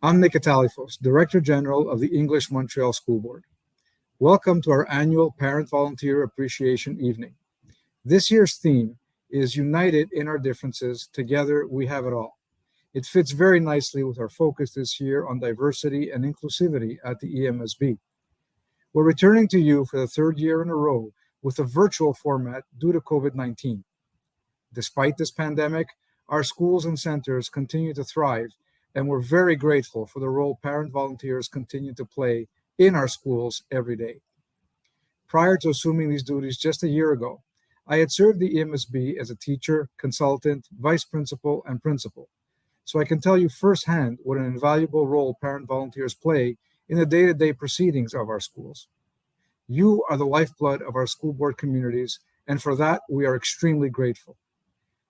I'm Nick Catalifos, Director General of the English Montreal School Board. Welcome to our annual Parent Volunteer Appreciation Evening. This year's theme is United in Our Differences, Together We Have It All. It fits very nicely with our focus this year on diversity and inclusivity at the EMSB. We're returning to you for the third year in a row with a virtual format due to COVID-19. Despite this pandemic, our schools and centers continue to thrive, and we're very grateful for the role parent volunteers continue to play in our schools every day. Prior to assuming these duties just a year ago, I had served the EMSB as a teacher, consultant, vice principal, and principal. So I can tell you firsthand what an invaluable role parent volunteers play in the day-to-day proceedings of our schools. You are the lifeblood of our school board communities, and for that, we are extremely grateful.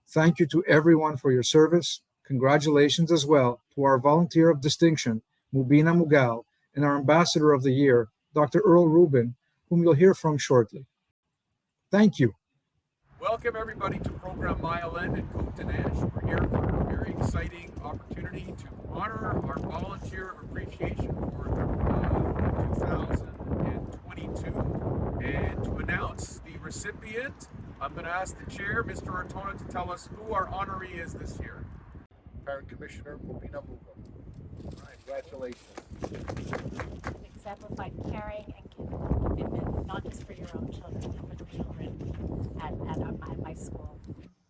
Thank you to everyone for your service. Congratulations as well to our volunteer of distinction, Mubeenah Mughal, and our ambassador of the year, Dr. Earl Rubin, whom you'll hear from shortly. Thank you. Welcome everybody to Program Mile-End in Côte-des-Neiges. We're here for a very exciting opportunity to honor our volunteer appreciation for 2022 and to announce the recipient. I'm going to ask the chair, Mr. Ortona, to tell us who our honoree is this year. Parent Commissioner Mubeenah Mughal. Congratulations. Exemplified caring and commitment, not just for your own children, but for the children at my school.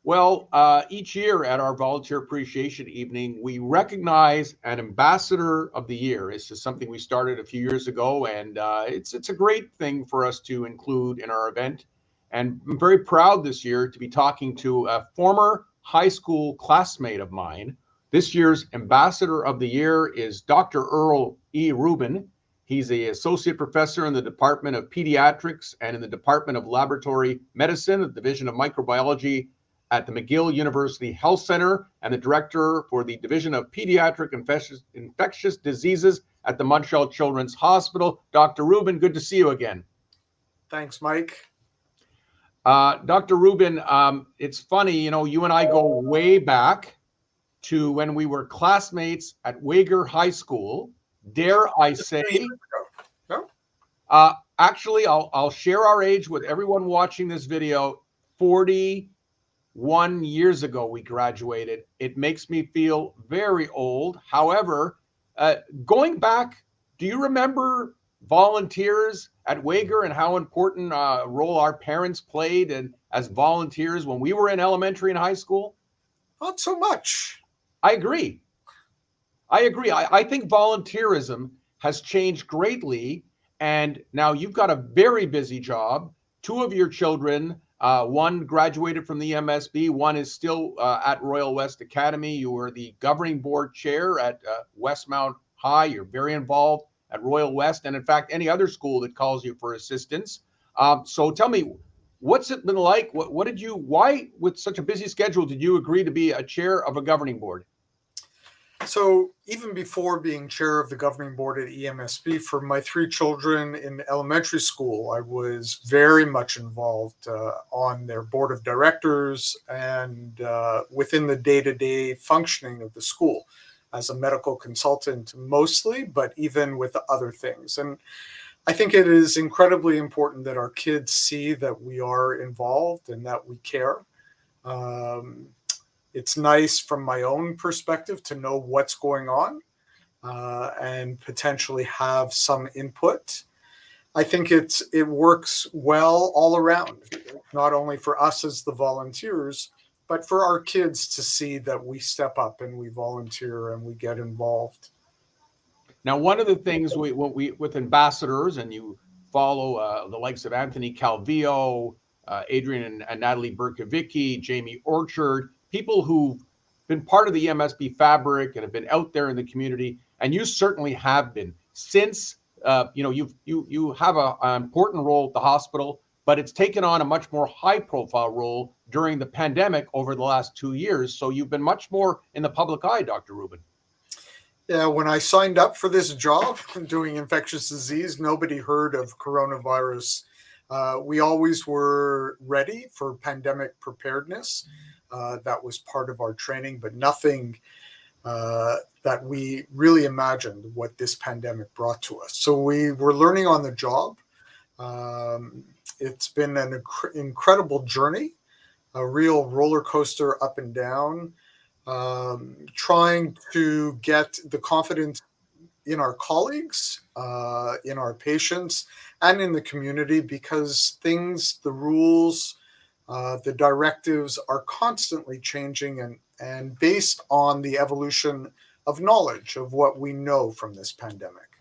Well, each year at our Volunteer Appreciation Evening, we recognize an Ambassador of the Year. It's just something we started a few years ago, and it's a great thing for us to include in our event. And I'm very proud this year to be talking to a former high school classmate of mine. This year's Ambassador of the Year is Dr. Earl E. Rubin. He's an associate professor in the Department of Pediatrics and in the Department of Laboratory Medicine, the Division of Microbiology at the McGill University Health Center, and the director for the Division of Pediatric Infectious Diseases at the Montreal Children's Hospital. Dr. Rubin, good to see you again. Thanks, Mike. Dr. Rubin, it's funny, you and I go way back to when we were classmates at Wager High School. Dare I say? No? Actually, I'll share our age with everyone watching this video. 41 years ago, we graduated. It makes me feel very old. However, going back, do you remember volunteers at Wager and how important a role our parents played and as volunteers when we were in elementary and high school? Not so much. I agree. I think volunteerism has changed greatly, and now you've got a very busy job. Two of your children, one graduated from the EMSB, one is still at Royal West Academy. You were the governing board chair at Westmount High. You're very involved at Royal West, and in fact, any other school that calls you for assistance. So tell me, what's it been like? Why, with such a busy schedule, did you agree to be a chair of a governing board? So even before being chair of the governing board at EMSB, for my three children in elementary school, I was very much involved on their board of directors and within the day-to-day functioning of the school as a medical consultant mostly, but even with other things. And I think it is incredibly important that our kids see that we are involved and that we care. It's nice from my own perspective to know what's going on and potentially have some input. I think it works well all around, not only for us as the volunteers, but for our kids to see that we step up and we volunteer and we get involved. Now, one of the things with ambassadors, and you follow the likes of Anthony Calvillo, Adrian and Natalie Berkovicki, Jamie Orchard, people who've been part of the EMSB fabric and have been out there in the community, and you certainly have been since you have an important role at the hospital, but it's taken on a much more high-profile role during the pandemic over the last 2 years. So you've been much more in the public eye, Dr. Rubin. Yeah, when I signed up for this job doing infectious disease, nobody heard of coronavirus. We always were ready for pandemic preparedness. That was part of our training, but nothing that we really imagined what this pandemic brought to us. So we were learning on the job. It's been an incredible journey, a real roller coaster up and down, trying to get the confidence in our colleagues, in our patients, and in the community, because the rules, the directives are constantly changing and based on the evolution of knowledge of what we know from this pandemic.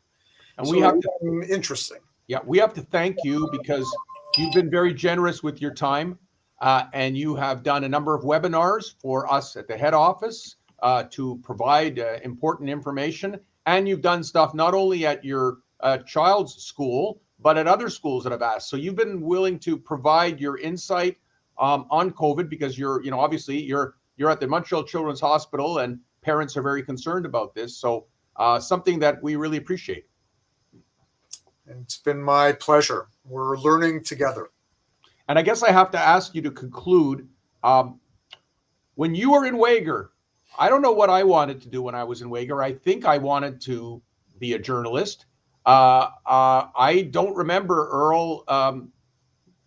And so we have interesting. Yeah, we have to thank you because you've been very generous with your time, and you have done a number of webinars for us at the head office to provide important information. And you've done stuff not only at your child's school, but at other schools that have asked. So you've been willing to provide your insight on COVID because obviously you're at the Montreal Children's Hospital and parents are very concerned about this. So something that we really appreciate. It's been my pleasure. We're learning together. And I guess I have to ask you to conclude. When you were in Wager, I don't know what I wanted to do when I was in Wager. I think I wanted to be a journalist. I don't remember, Earl,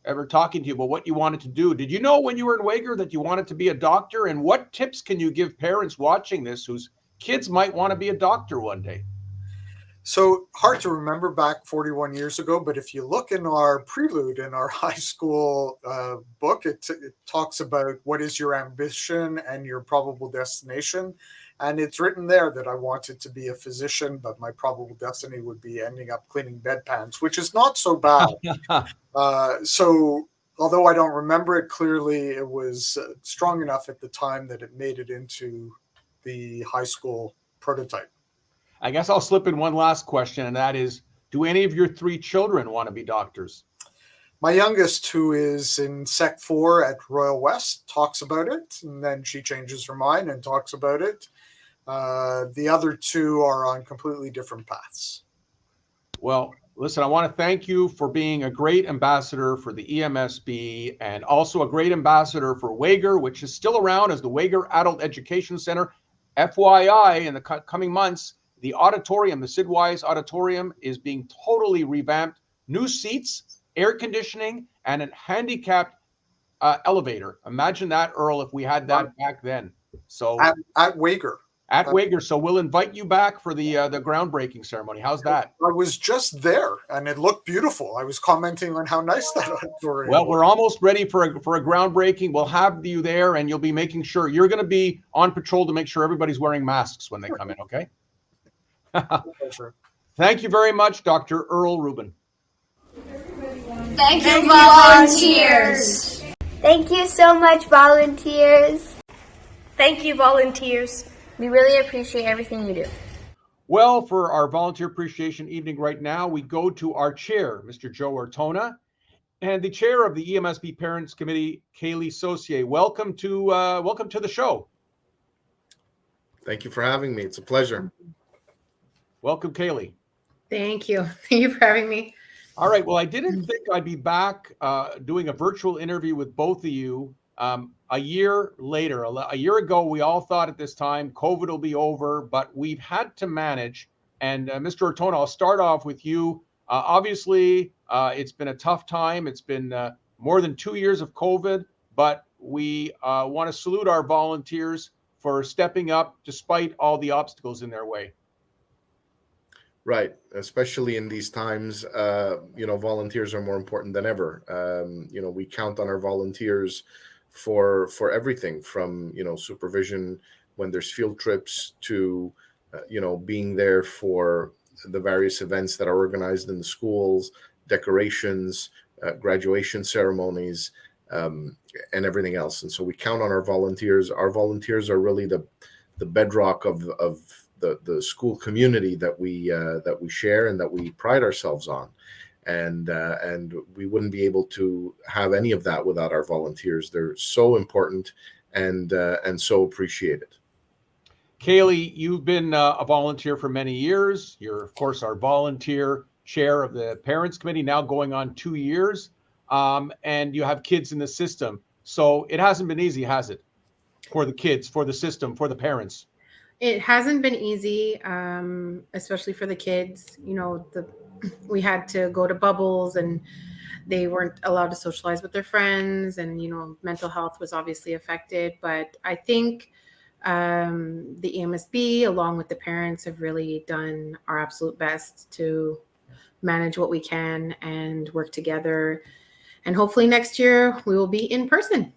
ever talking to you about what you wanted to do. Did you know when you were in Wager that you wanted to be a doctor? And what tips can you give parents watching this whose kids might want to be a doctor one day? So hard to remember back 41 years ago, but if you look in our prelude in our high school book, it talks about what is your ambition and your probable destination. And it's written there that I wanted to be a physician, but my probable destiny would be ending up cleaning bedpans, which is not so bad. So although I don't remember it clearly, it was strong enough at the time that it made it into the high school prototype. I guess I'll slip in one last question, and that is, do any of your 3 children want to be doctors? My youngest, who is in Sec 4 at Royal West, talks about it, and then she changes her mind and talks about it. The other 2 are on completely different paths. Well, listen, I want to thank you for being a great ambassador for the EMSB and also a great ambassador for Wager, which is still around as the Wager Adult Education Center. FYI, in the coming months, the auditorium, the Sid Wise Auditorium, is being totally revamped. New seats, air conditioning, and a handicapped elevator. Imagine that, Earl, if we had that back then. So at Wager. At Wager. So we'll invite you back for the groundbreaking ceremony. How's that? I was just there, and it looked beautiful. I was commenting on how nice that auditorium. Well, we're almost ready for a groundbreaking. We'll have you there, and you'll be making sure you're going to be on patrol to make sure everybody's wearing masks when they come in. Okay. Thank you very much, Dr. Earl Rubin. Thank you, volunteers. Thank you so much, volunteers. Thank you, volunteers. We really appreciate everything you do. Well, for our volunteer appreciation evening right now, we go to our chair, Mr. Joe Ortona, and the chair of the EMSB Parents Committee, Kaylee Saucier. Welcome to the show. Thank you for having me. It's a pleasure. Welcome, Kaylee. Thank you. Thank you for having me. All right. Well, I didn't think I'd be back doing a virtual interview with both of you a year later. A year ago, we all thought at this time COVID will be over, but we've had to manage. And Mr. Ortona, I'll start off with you. Obviously, it's been a tough time. It's been more than 2 years of COVID, but we want to salute our volunteers for stepping up despite all the obstacles in their way. Right. Especially in these times, volunteers are more important than ever. We count on our volunteers for everything from, supervision when there's field trips to, being there for the various events that are organized in the schools, decorations, graduation ceremonies, and everything else. And so we count on our volunteers. Our volunteers are really the bedrock of the school community that we share and that we pride ourselves on, and we wouldn't be able to have any of that without our volunteers. They're so important and so appreciated. Kaylee, you've been a volunteer for many years. You're, of course, our volunteer chair of the Parents Committee, now going on 2 years, and you have kids in the system. So it hasn't been easy, has it? For the kids, for the system, for the parents? It hasn't been easy, especially for the kids. We had to go to bubbles, and they weren't allowed to socialize with their friends, and mental health was obviously affected. But I think the EMSB, along with the parents, have really done our absolute best to manage what we can and work together. And hopefully next year we will be in person.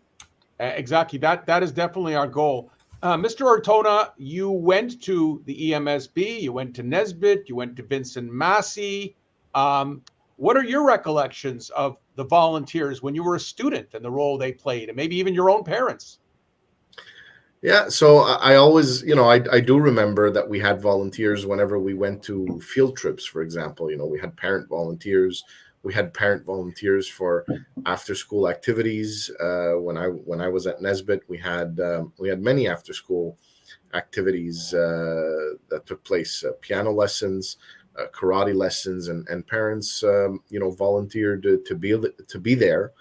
Exactly. That is definitely our goal. Mr. Ortona, you went to the EMSB, you went to Nesbitt, you went to Vincent Massey. What are your recollections of the volunteers when you were a student and the role they played, and maybe even your own parents? Yeah, so I always, I do remember that we had volunteers whenever we went to field trips, for example. We had parent volunteers. We had parent volunteers for after-school activities. When I was at Nesbitt, we had many after-school activities that took place: piano lessons, karate lessons, and parents, volunteered to be there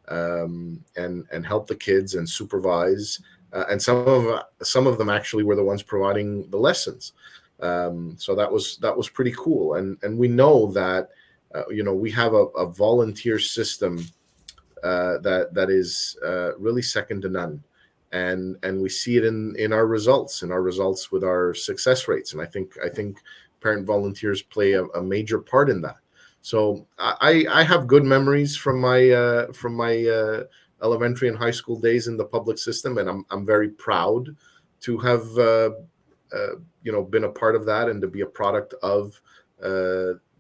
and help the kids and supervise. And some of them actually were the ones providing the lessons. So that was pretty cool. And we know that. We have a volunteer system that is really second to none, and we see it in our results with our success rates. And I think parent volunteers play a major part in that. So I have good memories from my elementary and high school days in the public system, and I'm very proud to have been a part of that and to be a product of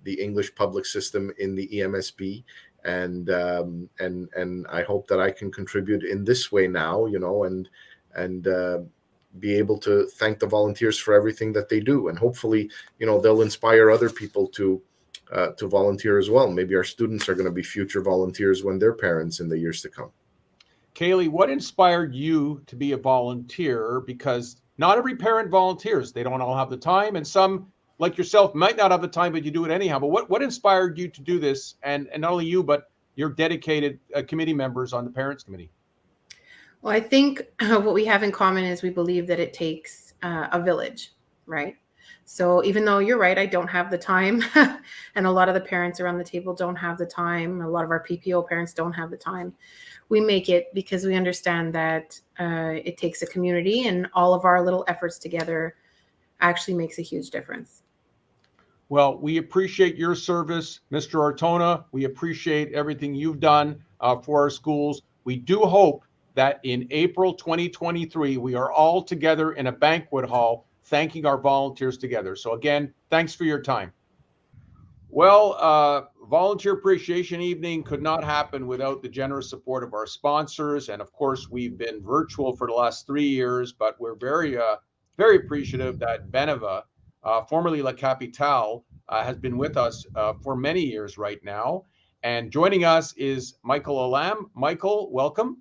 the English public system in the EMSB, and I hope that I can contribute in this way now, and be able to thank the volunteers for everything that they do, and hopefully, they'll inspire other people to volunteer as well. Maybe our students are going to be future volunteers when they're parents in the years to come. Kaylee, what inspired you to be a volunteer? Because not every parent volunteers. They don't all have the time, and some, like yourself, might not have the time, but you do it anyhow. But what inspired you to do this? And not only you, but your dedicated committee members on the Parents Committee. Well, I think what we have in common is we believe that it takes a village, right? So even though you're right, I don't have the time, and a lot of the parents around the table don't have the time, a lot of our PPO parents don't have the time, we make it because we understand that it takes a community, and all of our little efforts together actually makes a huge difference. Well, we appreciate your service, Mr. Ortona. We appreciate everything you've done for our schools. We do hope that in April 2023, we are all together in a banquet hall thanking our volunteers together. So again, thanks for your time. Well, Volunteer Appreciation Evening could not happen without the generous support of our sponsors. And of course, we've been virtual for the last 3 years, but we're very appreciative that Beneva, formerly La Capitale, has been with us for many years right now. And joining us is Michael Alam. Michael, welcome.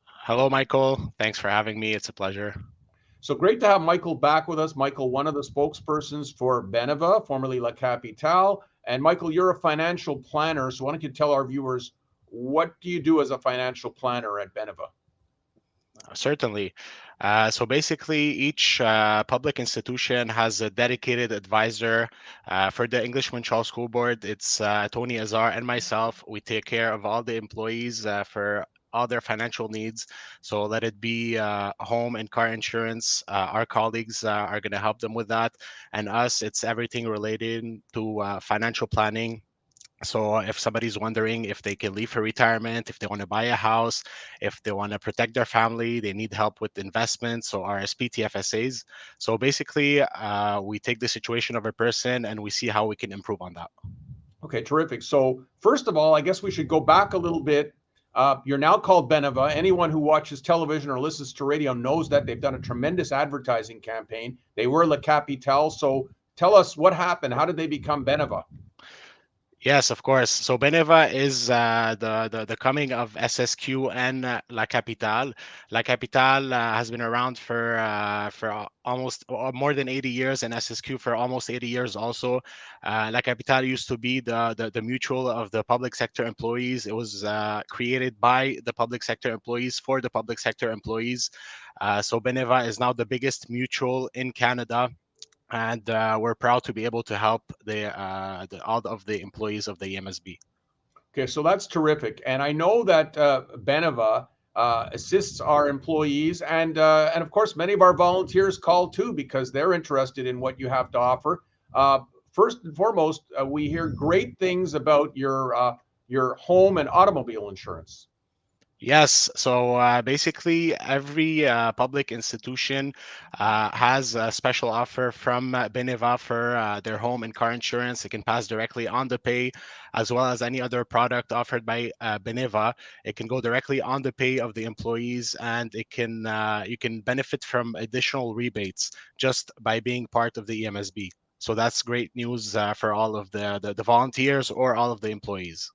Hello, Michael. Thanks for having me. It's a pleasure. So great to have Michael back with us. Michael, one of the spokespersons for Beneva, formerly La Capitale. And Michael, you're a financial planner. So why don't you tell our viewers, what do you do as a financial planner at Beneva? Certainly. So basically, each public institution has a dedicated advisor. For the English Montreal School Board, it's Tony Azar and myself. We take care of all the employees for all their financial needs. So let it be home and car insurance. Our colleagues are going to help them with that. And us, it's everything related to financial planning. So if somebody's wondering if they can leave for retirement, if they want to buy a house, if they want to protect their family, they need help with investments or RSP TFSAs. So basically, we take the situation of a person and we see how we can improve on that. Okay, terrific. So first of all, I guess we should go back a little bit. You're now called Beneva. Anyone who watches television or listens to radio knows that they've done a tremendous advertising campaign. They were La Capitale. So tell us what happened. How did they become Beneva? Yes, of course. So Beneva is the coming of SSQ and La Capitale. La Capitale has been around for almost more than 80 years, and SSQ for almost 80 years also. La Capitale used to be the mutual of the public sector employees. It was created by the public sector employees for the public sector employees. So Beneva is now the biggest mutual in Canada, and we're proud to be able to help all of the employees of the EMSB. Okay, so that's terrific, and I know that Beneva assists our employees, and of course many of our volunteers call too because they're interested in what you have to offer. First and foremost, we hear great things about your home and automobile insurance. Yes, so basically every public institution has a special offer from Beneva for their home and car insurance. It can pass directly on the pay, as well as any other product offered by Beneva. It can go directly on the pay of the employees, and it can you can benefit from additional rebates just by being part of the EMSB. So that's great news for all of the volunteers or all of the employees.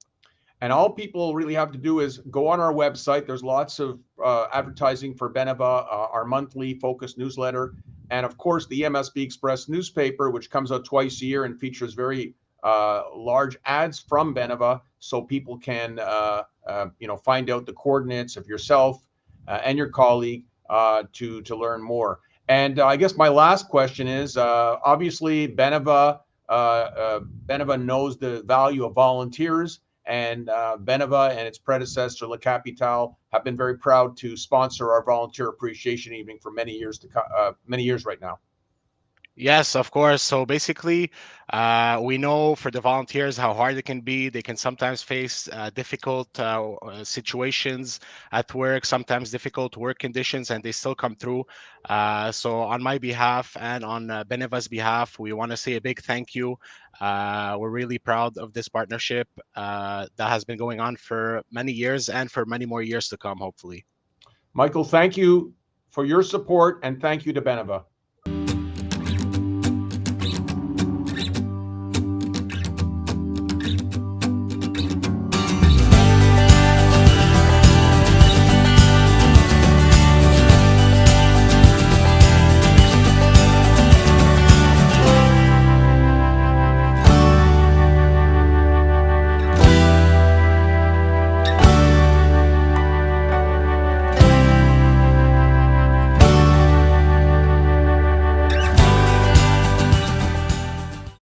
And all people really have to do is go on our website. There's lots of advertising for Beneva, our monthly focus newsletter, and of course the MSB Express newspaper, which comes out twice a year and features very large ads from Beneva, so people can find out the coordinates of yourself and your colleague to learn more. And I guess my last question is obviously Beneva knows the value of volunteers. And Beneva and its predecessor, La Capitale, have been very proud to sponsor our volunteer appreciation evening for many years right now. Yes, of course. So basically, we know for the volunteers how hard it can be. They can sometimes face difficult situations at work, sometimes difficult work conditions, and they still come through. So on my behalf and on Beneva's behalf, we want to say a big thank you. We're really proud of this partnership that has been going on for many years and for many more years to come, hopefully. Michael, thank you for your support, and thank you to Beneva.